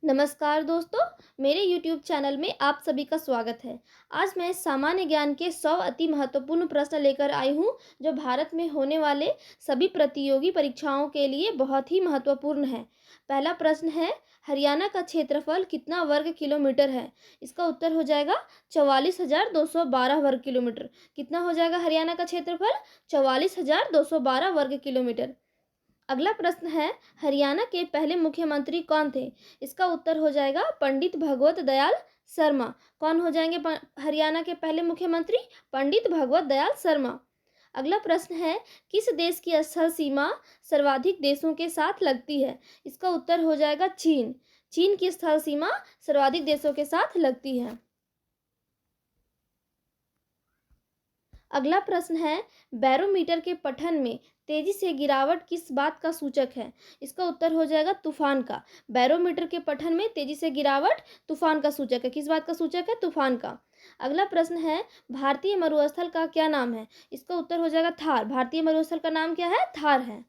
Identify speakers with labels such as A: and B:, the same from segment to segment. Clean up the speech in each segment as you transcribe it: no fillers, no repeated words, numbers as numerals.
A: नमस्कार दोस्तों, मेरे YouTube चैनल में आप सभी का स्वागत है। आज मैं सामान्य ज्ञान के 100 अति महत्वपूर्ण प्रश्न लेकर आई हूँ, जो भारत में होने वाले सभी प्रतियोगी परीक्षाओं के लिए बहुत ही महत्वपूर्ण है। पहला प्रश्न है, हरियाणा का क्षेत्रफल कितना वर्ग किलोमीटर है? इसका उत्तर हो जाएगा 44,212 वर्ग किलोमीटर। कितना हो जाएगा हरियाणा का क्षेत्रफल? 44,212 वर्ग किलोमीटर। अगला प्रश्न है, हरियाणा के पहले मुख्यमंत्री कौन थे? इसका उत्तर हो जाएगा पंडित भगवत दयाल शर्मा। कौन हो जाएंगे हरियाणा के पहले मुख्यमंत्री? पंडित भगवत दयाल शर्मा। अगला प्रश्न है, किस देश की स्थल सीमा सर्वाधिक देशों के साथ लगती है? इसका उत्तर हो जाएगा चीन। चीन की स्थल सीमा सर्वाधिक देशों के साथ लगती है। अगला प्रश्न है, बैरोमीटर के पठन में तेजी से गिरावट किस बात का सूचक है? इसका उत्तर हो जाएगा तूफान का। बैरोमीटर के पठन में तेजी से गिरावट तूफान का सूचक है। किस बात का सूचक है? तूफान का। अगला प्रश्न है, भारतीय मरुस्थल का क्या नाम है? इसका उत्तर हो जाएगा थार। भारतीय मरुस्थल का नाम क्या है? थार है।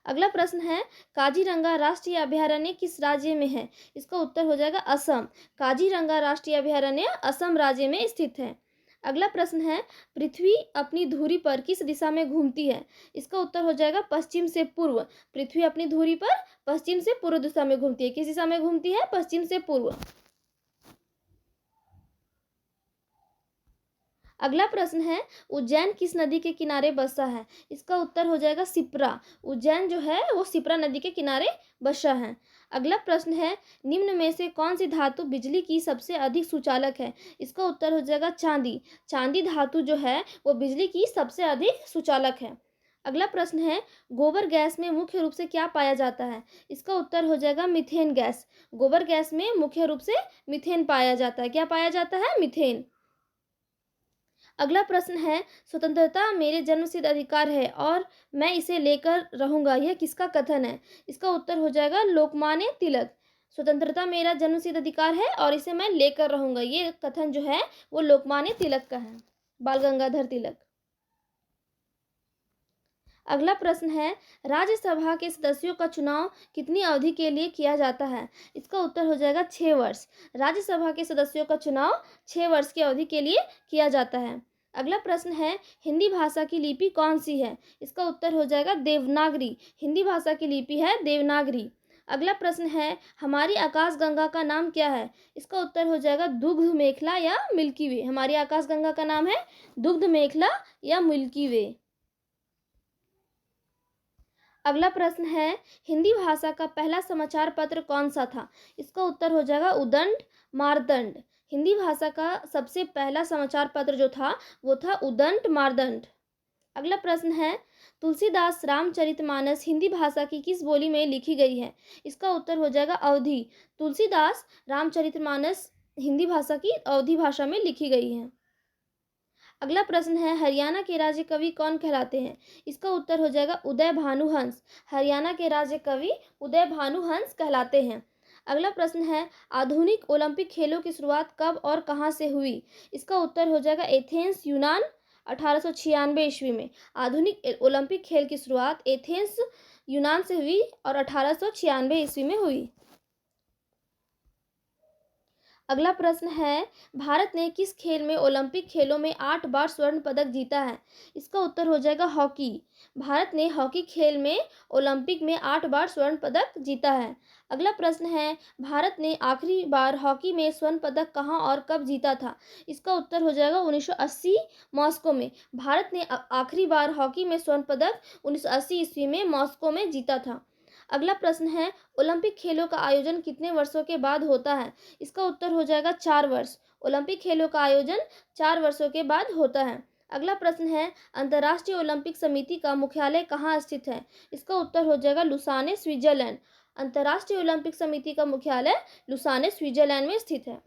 A: अगला प्रश्न है, काजीरंगा राष्ट्रीय अभयारण्य किस राज्य में है? इसका उत्तर हो जाएगा असम। काजीरंगा राष्ट्रीय अभयारण्य असम राज्य में स्थित है। अगला प्रश्न है, पृथ्वी अपनी धुरी पर किस दिशा में घूमती है? इसका उत्तर हो जाएगा पश्चिम से पूर्व। पृथ्वी अपनी धुरी पर पश्चिम से पूर्व दिशा में घूमती है। किस दिशा में घूमती है? पश्चिम से पूर्व। अगला प्रश्न है, उज्जैन किस नदी के किनारे बसा है? इसका उत्तर हो जाएगा सिप्रा। उज्जैन जो है वो सिप्रा नदी के किनारे बसा है। अगला प्रश्न है, निम्न में से कौन सी धातु बिजली की सबसे अधिक सुचालक है? इसका उत्तर हो जाएगा चांदी। चांदी धातु जो है वो बिजली की सबसे अधिक सुचालक है। अगला प्रश्न है, गोबर गैस में मुख्य रूप से क्या पाया जाता है? इसका उत्तर हो जाएगा मीथेन गैस। गोबर गैस में मुख्य रूप से मीथेन पाया जाता है। क्या पाया जाता है? मीथेन। अगला प्रश्न है, स्वतंत्रता मेरे जन्मसिद्ध अधिकार है और मैं इसे लेकर रहूंगा, यह किसका कथन है? इसका उत्तर हो जाएगा लोकमान्य तिलक। स्वतंत्रता मेरा जन्मसिद्ध अधिकार है और इसे मैं लेकर रहूंगा, ये कथन जो है वो लोकमान्य तिलक का है, बाल गंगाधर तिलक। अगला प्रश्न है, राज्यसभा के सदस्यों का चुनाव कितनी अवधि के लिए किया जाता है? इसका उत्तर हो जाएगा 6 वर्ष। राज्यसभा के सदस्यों का चुनाव 6 वर्ष की अवधि के लिए किया जाता है। अगला प्रश्न है, हिंदी भाषा की लिपि कौन सी है? इसका उत्तर हो जाएगा देवनागरी। हिंदी भाषा की लिपि है देवनागरी। अगला प्रश्न है, हमारी आकाशगंगा का नाम क्या है? इसका उत्तर हो जाएगा दुग्ध मेखला या मिल्की वे। हमारी आकाशगंगा का नाम है दुग्ध मेखला या मिल्की वे। अगला प्रश्न है, हिंदी भाषा का पहला समाचार पत्र कौन सा था? इसका उत्तर हो जाएगा उदंड मारदंड। हिंदी भाषा का सबसे पहला समाचार पत्र जो था वो था उदंड मारदंड। अगला प्रश्न है, तुलसीदास रामचरितमानस हिंदी भाषा की किस बोली में लिखी गई है? इसका उत्तर हो जाएगा अवधी। तुलसीदास रामचरितमानस हिंदी भाषा की अवधी भाषा में लिखी गई है। अगला प्रश्न है, हरियाणा के राज्य कवि कौन कहलाते हैं? इसका उत्तर हो जाएगा उदय भानुहंस। हरियाणा के राज्य कवि उदय भानुहंस कहलाते हैं। अगला प्रश्न है, आधुनिक ओलंपिक खेलों की शुरुआत कब और कहां से हुई? इसका उत्तर हो जाएगा एथेंस, यूनान, 1896 ईस्वी में। आधुनिक ओलंपिक खेल की शुरुआत एथेंस, यूनान से हुई और 1896 ईस्वी में हुई। अगला प्रश्न है, भारत ने किस खेल में ओलंपिक खेलों में 8 बार स्वर्ण पदक जीता है? इसका उत्तर हो जाएगा हॉकी। भारत ने हॉकी खेल में ओलंपिक में 8 बार स्वर्ण पदक जीता है। अगला प्रश्न है, भारत ने आखिरी बार हॉकी में स्वर्ण पदक कहां और कब जीता था? इसका उत्तर हो जाएगा 1980 मॉस्को में। भारत ने आखिरी बार हॉकी में स्वर्ण पदक 1980 ईस्वी में मॉस्को में जीता था। अगला प्रश्न है, ओलंपिक खेलों का आयोजन कितने वर्षों के बाद होता है? इसका उत्तर हो जाएगा 4 वर्ष। ओलंपिक खेलों का आयोजन 4 वर्षों के बाद होता है। अगला प्रश्न है, अंतर्राष्ट्रीय ओलंपिक समिति का मुख्यालय कहाँ स्थित है? इसका उत्तर हो जाएगा लुसाने, स्विट्जरलैंड। अंतर्राष्ट्रीय ओलंपिक समिति का मुख्यालय लुसाने, स्विट्जरलैंड में स्थित है।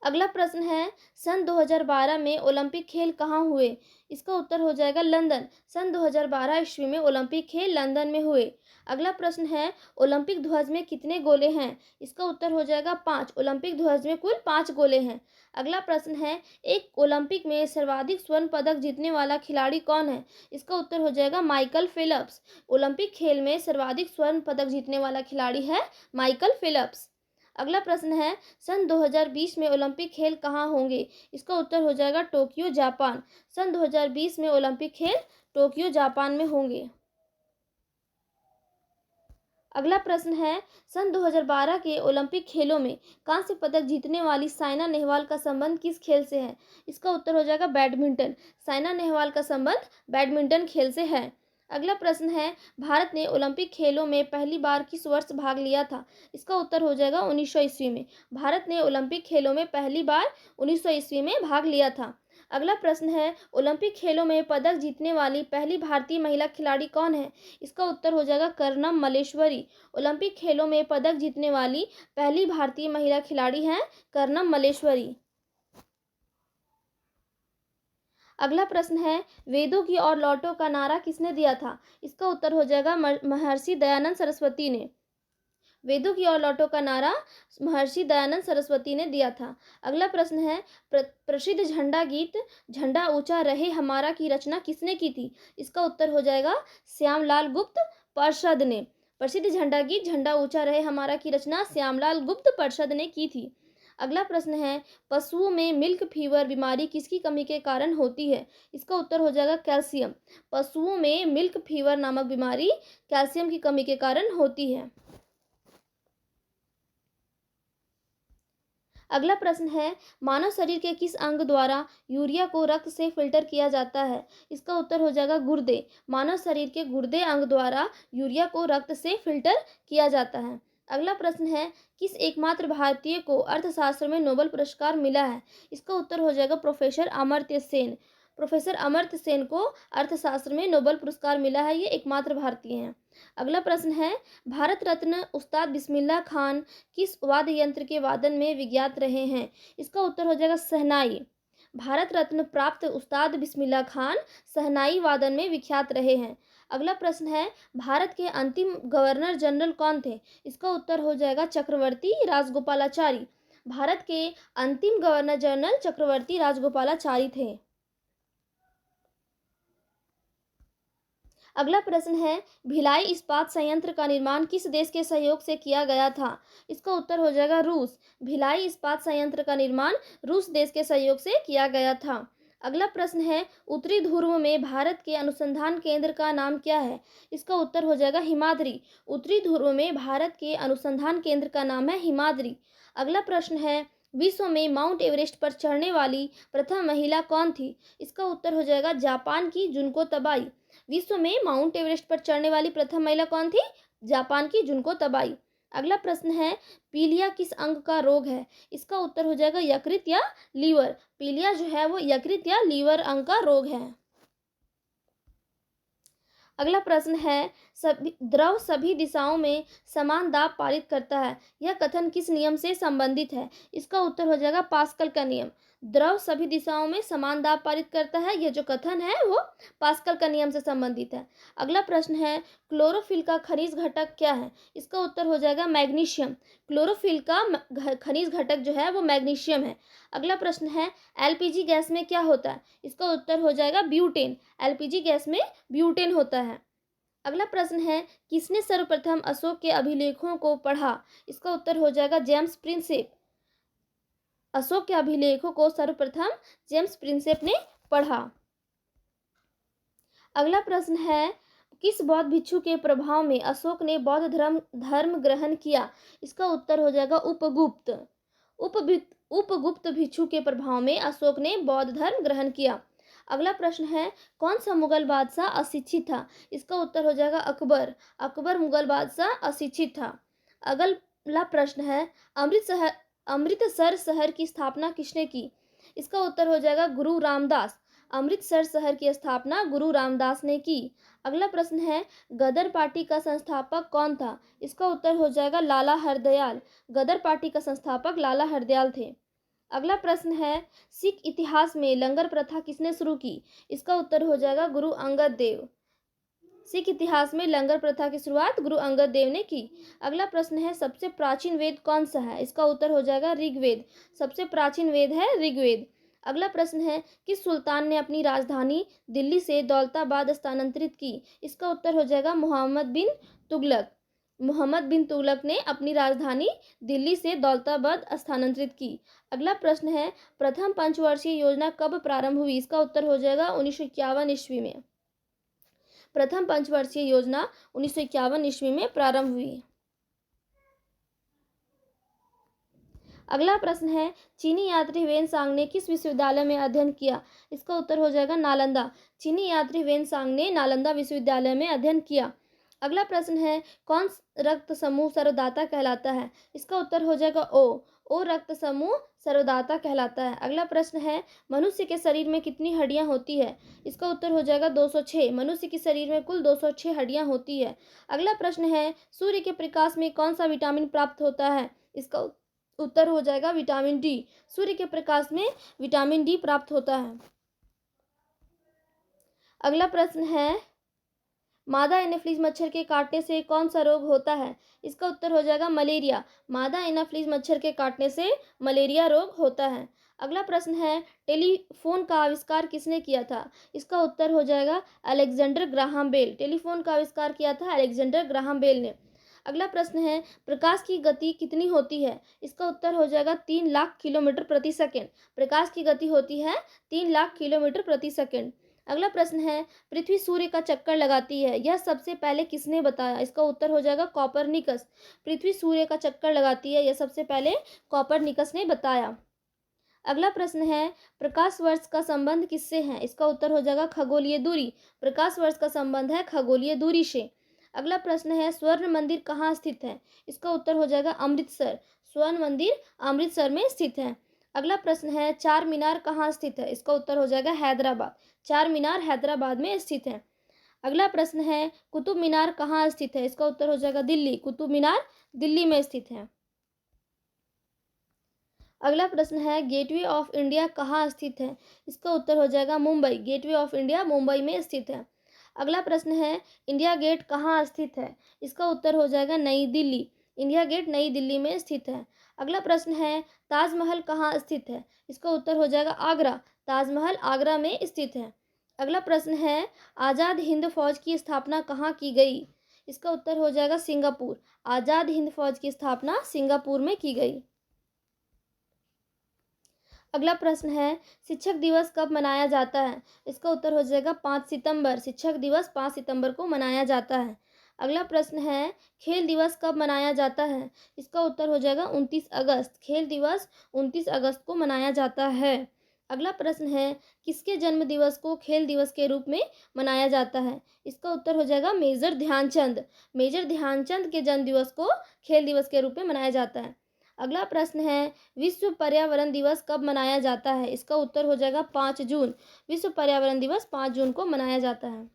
A: अगला प्रश्न है, सन 2012 में ओलंपिक खेल कहाँ हुए? इसका उत्तर हो जाएगा लंदन। सन 2012 ईस्वी में ओलंपिक खेल लंदन में हुए। अगला प्रश्न है, ओलंपिक ध्वज में कितने गोले हैं? इसका उत्तर हो जाएगा 5। ओलंपिक ध्वज में कुल 5 गोले हैं। अगला प्रश्न है, एक ओलंपिक में सर्वाधिक स्वर्ण पदक जीतने वाला खिलाड़ी कौन है? इसका उत्तर हो जाएगा माइकल फेल्प्स। ओलंपिक खेल में सर्वाधिक स्वर्ण पदक जीतने वाला खिलाड़ी है माइकल फेल्प्स। अगला प्रश्न है, सन 2020 में ओलंपिक खेल कहाँ होंगे? इसका उत्तर हो जाएगा टोक्यो, जापान। सन 2020 में ओलंपिक खेल टोक्यो, जापान में होंगे। अगला प्रश्न है, सन 2012 के ओलंपिक खेलों में कांस्य पदक जीतने वाली साइना नेहवाल का संबंध किस खेल से है? इसका उत्तर हो जाएगा बैडमिंटन। साइना नेहवाल का संबंध बैडमिंटन खेल से है। अगला प्रश्न है, भारत ने ओलंपिक खेलों में पहली बार किस वर्ष भाग लिया था? इसका उत्तर हो जाएगा 1900 ईस्वी में। भारत ने ओलंपिक खेलों में पहली बार 1900 ईस्वी में भाग लिया था। अगला प्रश्न है, ओलंपिक खेलों में पदक जीतने वाली पहली भारतीय महिला खिलाड़ी कौन है? इसका उत्तर हो जाएगा कर्णम मल्लेश्वरी। ओलंपिक खेलों में पदक जीतने वाली पहली भारतीय महिला खिलाड़ी हैं कर्णम मल्लेश्वरी। अगला प्रश्न है, वेदों की ओर लौटो का नारा किसने दिया था? इसका उत्तर हो जाएगा महर्षि दयानंद सरस्वती ने। वेदों की ओर लौटो का नारा महर्षि दयानंद सरस्वती ने दिया था। अगला प्रश्न है, प्रसिद्ध झंडा गीत झंडा ऊंचा रहे हमारा की रचना किसने की थी? इसका उत्तर हो जाएगा श्यामलाल गुप्त पार्षद ने। प्रसिद्ध झंडा गीत झंडा ऊंचा रहे हमारा की रचना श्यामलाल गुप्त पार्षद ने की थी। अगला प्रश्न है, पशुओं में मिल्क फीवर बीमारी किसकी कमी के कारण होती है? इसका उत्तर हो जाएगा कैल्शियम। पशुओं में मिल्क फीवर नामक बीमारी कैल्शियम की कमी के कारण होती है। अगला प्रश्न है, मानव शरीर के किस अंग द्वारा यूरिया को रक्त से फिल्टर किया जाता है? इसका उत्तर हो जाएगा गुर्दे। मानव शरीर के गुर्दे अंग द्वारा यूरिया को रक्त से फिल्टर किया जाता है। अगला प्रश्न है, किस एकमात्र भारतीय को अर्थशास्त्र में नोबेल पुरस्कार मिला है? इसका उत्तर हो जाएगा प्रोफेसर अमर्त्य सेन। प्रोफेसर अमर्त्य सेन को अर्थशास्त्र में नोबेल पुरस्कार मिला है, ये एकमात्र भारतीय हैं। अगला प्रश्न है, भारत रत्न उस्ताद बिस्मिल्लाह खान किस वाद्य यंत्र के वादन में विज्ञात रहे हैं? इसका उत्तर हो जाएगा शहनाई। भारत रत्न प्राप्त उस्ताद बिस्मिल्लाह खान शहनाई वादन में विख्यात रहे हैं। अगला प्रश्न है, भारत के अंतिम गवर्नर जनरल कौन थे? इसका उत्तर हो जाएगा चक्रवर्ती राजगोपालाचारी। भारत के अंतिम गवर्नर जनरल चक्रवर्ती राजगोपालाचारी थे। अगला प्रश्न है, भिलाई इस्पात संयंत्र का निर्माण किस देश के सहयोग से किया गया था? इसका उत्तर हो जाएगा रूस। भिलाई इस्पात संयंत्र का निर्माण रूस देश के सहयोग से किया गया था। अगला प्रश्न है, उत्तरी ध्रुव में भारत के अनुसंधान केंद्र का नाम क्या है? इसका उत्तर हो जाएगा हिमाद्री। उत्तरी ध्रुव में भारत के अनुसंधान केंद्र का नाम है हिमाद्री। अगला प्रश्न है, विश्व में माउंट एवरेस्ट पर चढ़ने वाली प्रथम महिला कौन थी? इसका उत्तर हो जाएगा जापान की जुनको तबाई। विश्व में माउंट एवरेस्ट पर चढ़ने वाली प्रथम महिला कौन थी? जापान की जुनको तबाई। अगला प्रश्न है, पीलिया किस अंग का रोग है? इसका उत्तर हो जाएगा यकृत या लीवर। पीलिया जो है वो यकृत या लीवर अंग का रोग है। अगला प्रश्न है, द्रव सभी दिशाओं में समान दाब पारित करता है, यह कथन किस नियम से संबंधित है? इसका उत्तर हो जाएगा पास्कल का नियम। द्रव सभी दिशाओं में समान दाब पारित करता है, यह जो कथन है वो पास्कल का नियम से संबंधित है। अगला प्रश्न है, क्लोरोफिल का खनिज घटक क्या है? इसका उत्तर हो जाएगा मैग्नीशियम। क्लोरोफिल का खनिज घटक जो है वो मैग्नीशियम है। अगला प्रश्न है, एलपीजी गैस में क्या होता है? इसका उत्तर हो जाएगा ब्यूटेन। एलपीजी गैस में ब्यूटेन होता है। अगला प्रश्न है, किसने सर्वप्रथम अशोक के अभिलेखों को पढ़ा? इसका उत्तर हो जाएगा जेम्स प्रिंसेप। अशोक के अभिलेखों को सर्वप्रथम जेम्स प्रिंसेप ने पढ़ा। अगला प्रश्न है, किस बौद्ध भिक्षु के प्रभाव में अशोक ने बौद्ध धर्म ग्रहण किया? इसका उत्तर हो जाएगा उपगुप्त। उपगुप्त भिक्षु के प्रभाव में अशोक ने बौद्ध धर्म ग्रहण किया। अगला प्रश्न है, कौन सा मुगल बादशाह अशिक्षित था? इसका उत्तर हो जाएगा अकबर। अकबर मुगल बादशाह अशिक्षित था। अगला प्रश्न है, अमृतसर शहर की स्थापना किसने की? इसका उत्तर हो जाएगा गुरु रामदास। अमृतसर शहर की स्थापना गुरु रामदास ने की। अगला प्रश्न है, गदर पार्टी का संस्थापक कौन था? इसका उत्तर हो जाएगा लाला हरदयाल। गदर पार्टी का संस्थापक लाला हरदयाल थे। अगला प्रश्न है, सिख इतिहास में लंगर प्रथा किसने शुरू की? इसका उत्तर हो जाएगा गुरु अंगद देव। सिख इतिहास में लंगर प्रथा की शुरुआत गुरु अंगद देव ने की। अगला प्रश्न है, सबसे प्राचीन वेद कौन सा है? इसका उत्तर हो जाएगा ऋग्वेद। सबसे प्राचीन वेद है ऋग्वेद। अगला प्रश्न है, किस सुल्तान ने अपनी राजधानी दिल्ली से दौलताबाद स्थानांतरित की? इसका उत्तर हो जाएगा मोहम्मद बिन तुगलक। मोहम्मद बिन तुगलक ने अपनी राजधानी दिल्ली से दौलताबाद स्थानांतरित की। अगला प्रश्न है, प्रथम पंचवर्षीय योजना कब प्रारंभ हुई? इसका उत्तर हो जाएगा 1951 ईस्वी में। प्रथम पंचवर्षीय योजना 1951 ईस्वी में प्रारंभ हुई। अगला प्रश्न है, चीनी यात्री वेनसांग ने किस विश्वविद्यालय में अध्ययन किया? इसका उत्तर हो जाएगा नालंदा। चीनी यात्री वेनसांग ने नालंदा विश्वविद्यालय में अध्ययन किया। अगला प्रश्न है, कौन रक्त समूह सर्वदाता कहलाता है? इसका उत्तर हो जाएगा ओ रक्त समूह सर्वदाता कहलाता है। अगला प्रश्न है, मनुष्य के शरीर में कितनी हड्डियां होती है? इसका उत्तर हो जाएगा 206। मनुष्य के शरीर में कुल 206 हड्डियां होती है। अगला प्रश्न है, सूर्य के प्रकाश में कौन सा विटामिन प्राप्त होता है? इसका उत्तर हो जाएगा विटामिन डी। सूर्य के प्रकाश में विटामिन डी प्राप्त होता है। अगला प्रश्न है, मादा एनाफिलीज मच्छर के काटने से कौन सा रोग होता है? इसका उत्तर हो जाएगा मलेरिया। मादा एनाफिलीज मच्छर के काटने से मलेरिया रोग होता है। अगला प्रश्न है, टेलीफोन का आविष्कार किसने किया था? इसका उत्तर हो जाएगा अलेक्जेंडर ग्राहम बेल। टेलीफोन का आविष्कार किया था अलेक्जेंडर ग्राहम बेल ने। अगला प्रश्न है, प्रकाश की गति कितनी होती है? इसका उत्तर हो जाएगा 3 लाख किलोमीटर प्रति सेकंड। प्रकाश की गति होती है 3 लाख किलोमीटर प्रति सेकंड। अगला प्रश्न है, पृथ्वी सूर्य का चक्कर लगाती है, यह सबसे पहले किसने बताया? इसका उत्तर हो जाएगा कॉपरनिकस। पृथ्वी सूर्य का चक्कर लगाती है, यह सबसे पहले कॉपरनिकस ने बताया। अगला प्रश्न है, प्रकाश वर्ष का संबंध किससे है? इसका उत्तर हो जाएगा खगोलीय दूरी। प्रकाश वर्ष का संबंध है खगोलीय दूरी से। अगला प्रश्न है, स्वर्ण मंदिर कहाँ स्थित है? इसका उत्तर हो जाएगा अमृतसर। स्वर्ण मंदिर अमृतसर में स्थित है। अगला प्रश्न है, चार मीनार कहाँ स्थित है? इसका उत्तर हो जाएगा हैदराबाद। चार मीनार हैदराबाद में स्थित है। अगला प्रश्न है, कुतुब मीनार कहाँ स्थित है? इसका उत्तर हो जाएगा दिल्ली। कुतुब मीनार दिल्ली में स्थित है। अगला प्रश्न है, गेटवे ऑफ इंडिया कहाँ स्थित है? इसका उत्तर हो जाएगा Mumbai. Gateway of India Mumbai में स्थित है। अगला प्रश्न है, इंडिया गेट कहाँ स्थित है? इसका उत्तर हो जाएगा नई दिल्ली। इंडिया गेट नई दिल्ली में स्थित है। अगला प्रश्न है, ताजमहल कहाँ स्थित है? इसका उत्तर हो जाएगा आगरा। ताजमहल आगरा में स्थित है। अगला प्रश्न है, आज़ाद हिंद फौज की स्थापना कहाँ की गई? इसका उत्तर हो जाएगा सिंगापुर। आज़ाद हिंद फौज की स्थापना सिंगापुर में की गई। अगला प्रश्न है, शिक्षक दिवस कब मनाया जाता है? इसका उत्तर हो जाएगा 5 सितंबर। शिक्षक दिवस 5 सितंबर को मनाया जाता है। अगला प्रश्न है, खेल दिवस कब मनाया जाता है? इसका उत्तर हो जाएगा 29 अगस्त। खेल दिवस 29 अगस्त को मनाया जाता है। अगला प्रश्न है, किसके जन्म दिवस को खेल दिवस के रूप में मनाया जाता है? इसका उत्तर हो जाएगा मेजर ध्यानचंद। मेजर ध्यानचंद के जन्म दिवस को खेल दिवस के रूप में मनाया जाता है। अगला प्रश्न है, विश्व पर्यावरण दिवस कब मनाया जाता है? इसका उत्तर हो जाएगा 5 जून। विश्व पर्यावरण दिवस 5 जून को मनाया जाता है।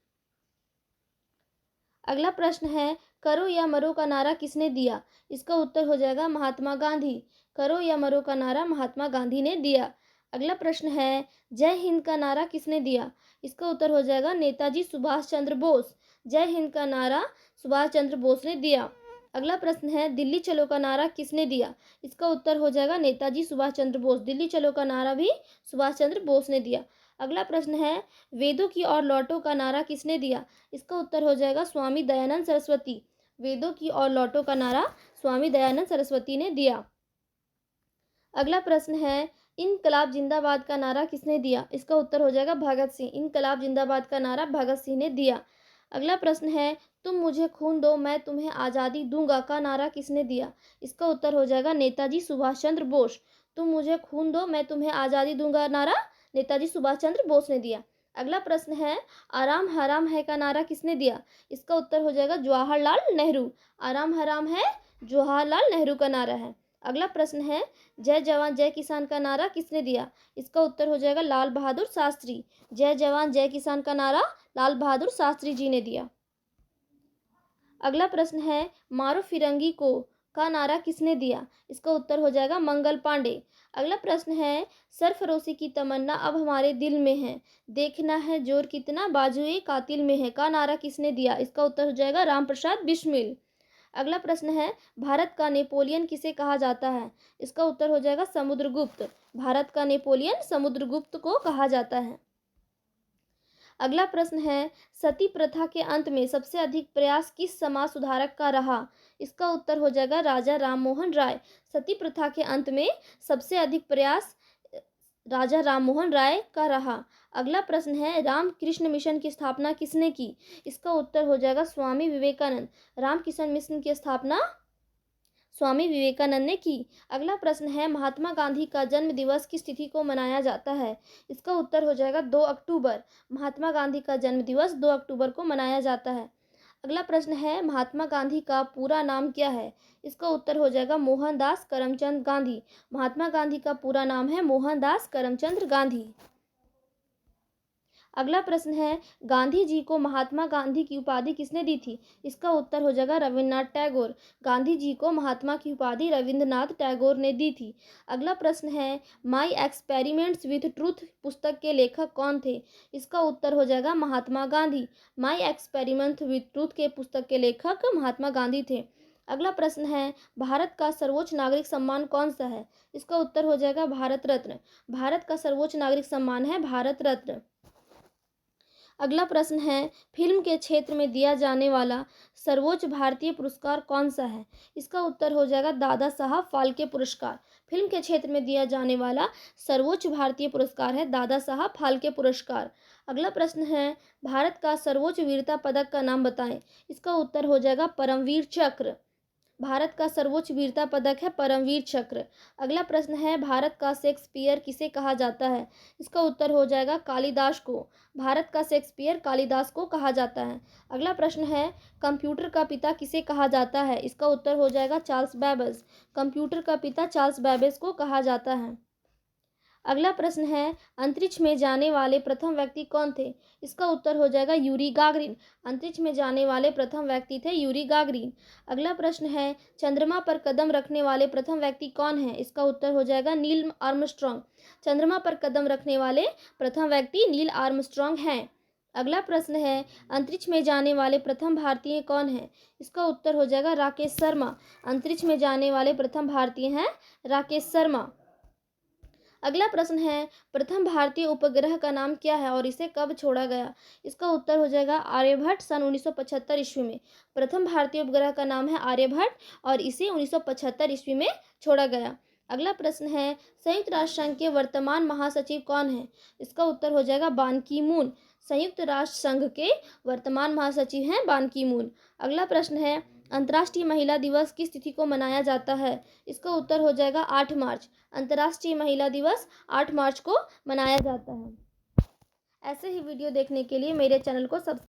A: अगला प्रश्न है, करो या मरो का नारा किसने दिया? इसका उत्तर हो जाएगा महात्मा गांधी। करो या मरो का नारा महात्मा गांधी ने दिया। अगला प्रश्न है, जय हिंद का नारा किसने दिया? इसका उत्तर हो जाएगा नेताजी सुभाष चंद्र बोस। जय हिंद का नारा सुभाष चंद्र बोस ने दिया। अगला प्रश्न है, दिल्ली चलो का नारा किसने दिया? इसका उत्तर हो जाएगा नेताजी सुभाष चंद्र बोस। दिल्ली चलो का नारा भी सुभाष चंद्र बोस ने दिया। अगला प्रश्न है, वेदों की ओर लौटो का नारा किसने दिया? इसका उत्तर हो जाएगा स्वामी दयानंद सरस्वती। वेदों की ओर लौटो का नारा स्वामी दयानंद सरस्वती ने दिया। अगला प्रश्न है, इनकलाब जिंदाबाद का नारा किसने दिया? इसका उत्तर हो जाएगा भगत सिंह। इनकलाब जिंदाबाद का नारा भगत सिंह ने दिया। अगला प्रश्न है, तुम मुझे खून दो मैं तुम्हें आज़ादी दूंगा का नारा किसने दिया? इसका उत्तर हो जाएगा नेताजी सुभाष चंद्र बोस। तुम मुझे खून दो मैं तुम्हें आज़ादी दूंगा नारा नेताजी सुभाष चंद्र बोस ने दिया। अगला प्रश्न है, आराम हराम है का नारा किसने दिया? इसका उत्तर हो जाएगा जवाहरलाल नेहरू। आराम हराम है जवाहरलाल नेहरू का नारा है। अगला प्रश्न है, जय जवान जय किसान का नारा किसने दिया? इसका उत्तर हो जाएगा लाल बहादुर शास्त्री। जय जवान जय किसान का नारा लाल बहादुर शास्त्री जी ने दिया। अगला प्रश्न है, मारो फिरंगी को का नारा किसने दिया? इसका उत्तर हो जाएगा मंगल पांडे। अगला प्रश्न है, सरफरोशी की तमन्ना अब हमारे दिल में है, देखना है जोर कितना बाजुए कातिल में है, का नारा किसने दिया? इसका उत्तर हो जाएगा राम प्रसाद बिस्मिल। अगला प्रश्न है, भारत का नेपोलियन किसे कहा जाता है? इसका उत्तर हो जाएगा समुद्रगुप्त। भारत का नेपोलियन समुद्रगुप्त को कहा जाता है। अगला प्रश्न है, सती प्रथा के अंत में सबसे अधिक प्रयास किस समाज सुधारक का रहा? इसका उत्तर हो जाएगा राजा राममोहन राय। सती प्रथा के अंत में सबसे अधिक प्रयास राजा राममोहन राय का रहा। अगला प्रश्न है, रामकृष्ण मिशन की स्थापना किसने की? इसका उत्तर हो जाएगा स्वामी विवेकानंद। रामकृष्ण मिशन की स्थापना स्वामी विवेकानंद ने की। अगला प्रश्न है, महात्मा गांधी का जन्म दिवस किस तिथि को मनाया जाता है? इसका उत्तर हो जाएगा 2 अक्टूबर। महात्मा गांधी का जन्म दिवस 2 अक्टूबर को मनाया जाता है। अगला प्रश्न है, महात्मा गांधी का पूरा नाम क्या है? इसका उत्तर हो जाएगा मोहनदास करमचंद गांधी। महात्मा गांधी का पूरा नाम है मोहनदास करमचंद गांधी। अगला प्रश्न है, गांधी जी को महात्मा गांधी की उपाधि किसने दी थी? इसका उत्तर हो जाएगा रविन्द्रनाथ टैगोर। गांधी जी को महात्मा की उपाधि रविन्द्रनाथ टैगोर ने दी थी। अगला प्रश्न है, माई एक्सपेरिमेंट्स विथ ट्रूथ पुस्तक के लेखक कौन थे? इसका उत्तर हो जाएगा Mahatma Gandhi. My experiment with truth के पुस्तक के लेखक महात्मा गांधी थे। अगला प्रश्न है, भारत का सर्वोच्च नागरिक सम्मान कौन सा है? इसका उत्तर हो जाएगा भारत रत्न। भारत का सर्वोच्च नागरिक सम्मान है भारत रत्न। अगला प्रश्न है, फिल्म के क्षेत्र में दिया जाने वाला सर्वोच्च भारतीय पुरस्कार कौन सा है? इसका उत्तर हो जाएगा दादा साहब फाल्के पुरस्कार। फिल्म के क्षेत्र में दिया जाने वाला सर्वोच्च भारतीय पुरस्कार है दादा साहब फाल्के पुरस्कार। अगला प्रश्न है, भारत का सर्वोच्च वीरता पदक का नाम बताएं। इसका उत्तर हो जाएगा परमवीर चक्र। भारत का सर्वोच्च वीरता पदक है परमवीर चक्र। अगला प्रश्न है, भारत का शेक्सपियर किसे कहा जाता है? इसका उत्तर हो जाएगा कालिदास को। भारत का शेक्सपियर कालिदास को कहा जाता है। अगला प्रश्न है, कंप्यूटर का पिता किसे कहा जाता है? इसका उत्तर हो जाएगा चार्ल्स बैबेज। कंप्यूटर का पिता चार्ल्स बैबेज को कहा जाता है। अगला प्रश्न है, अंतरिक्ष में जाने वाले प्रथम व्यक्ति कौन थे? इसका उत्तर हो जाएगा यूरी गागरिन। अंतरिक्ष में जाने वाले प्रथम व्यक्ति थे यूरी गागरिन। अगला प्रश्न है, चंद्रमा पर कदम रखने वाले प्रथम व्यक्ति कौन है? इसका उत्तर हो जाएगा नील आर्मस्ट्रॉन्ग। चंद्रमा पर कदम रखने वाले प्रथम व्यक्ति नील आर्मस्ट्रॉन्ग हैं। अगला प्रश्न है, अंतरिक्ष में जाने वाले प्रथम भारतीय कौन है? इसका उत्तर हो जाएगा राकेश शर्मा। अंतरिक्ष में जाने वाले प्रथम भारतीय हैं राकेश शर्मा। अगला प्रश्न है, प्रथम भारतीय उपग्रह का नाम क्या है और इसे कब छोड़ा गया? इसका उत्तर हो जाएगा आर्यभट्ट सन 1975 ईस्वी में। प्रथम भारतीय उपग्रह का नाम है आर्यभट्ट और इसे 1975 ईस्वी में छोड़ा गया। अगला प्रश्न है, संयुक्त राष्ट्र संघ के वर्तमान महासचिव कौन है? इसका उत्तर हो जाएगा बान की मून। संयुक्त राष्ट्र संघ के वर्तमान महासचिव हैं बान की मून। अगला प्रश्न है, अंतर्राष्ट्रीय महिला दिवस किस तिथि को मनाया जाता है? इसका उत्तर हो जाएगा 8 मार्च। अंतर्राष्ट्रीय महिला दिवस 8 मार्च को मनाया जाता है। ऐसे ही वीडियो देखने के लिए मेरे चैनल को सब्सक्राइब